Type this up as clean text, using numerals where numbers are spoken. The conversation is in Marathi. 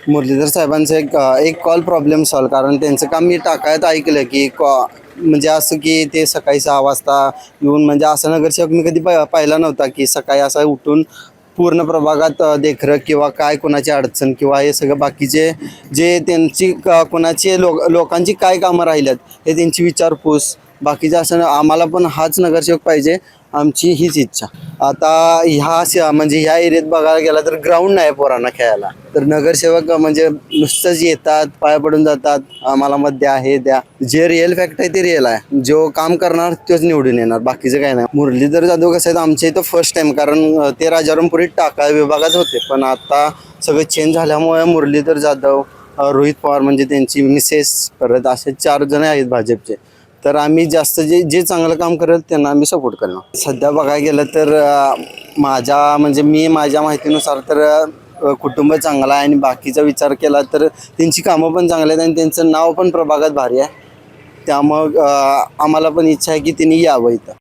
मुरलीधर साहेबांचं एक कॉल प्रॉब्लेम सॉल्व. कारण त्यांचं काम मी टाकायत ऐकलं की म्हणजे असं की ते सकाळी 6 वाजता येऊन, म्हणजे असं नगरसेवक मी कधी पाहिला नव्हता की सकाळी असा उठून पूर्ण प्रभागात देखरेख किंवा काय कोणाची अडचण किंवा हे सगळं बाकीचे जे त्यांची कोणाची लोकांची काय कामं राहिल्यात हे त्यांची विचारपूस बाकीचे असं आम्हाला पण हाच नगरसेवक पाहिजे. आमची हीच इच्छा. आता म्हणजे ह्या एरियात बघायला गेला तर ग्राउंड नाही पोरांना खेळायला, तर नगरसेवक म्हणजे नुसतंच येतात, पाया पडून जातात, आम्हाला मत द्या, हे द्या. जे रिअल फॅक्ट आहे ते रिअल आहे. जो काम करणार तोच निवडून येणार, बाकीचं काय नाही. मुरलीधर जाधव कसं आहेत आमच्या इथं फर्स्ट टाइम, कारण ते राजारामपुरी टाका विभागात होते, पण आता सगळं चेंज झाल्यामुळे मुरलीधर जाधव, रोहित पवार म्हणजे त्यांची मिसेस, परत असे 4 जण आहेत भाजपचे. तर आम्ही जास्त जे चांगलं काम करेल त्यांना आम्ही सपोर्ट करणार. सध्या बघायला गेलं तर माझ्या माहितीनुसार तर कुटुंब चांगलं आहे आणि बाकीचा विचार केला तर त्यांची कामं पण चांगली आहेत आणि त्यांचं नाव पण प्रभागात भारी आहे. त्यामुळं आम्हाला पण इच्छा आहे की त्यांनी यावं इथं.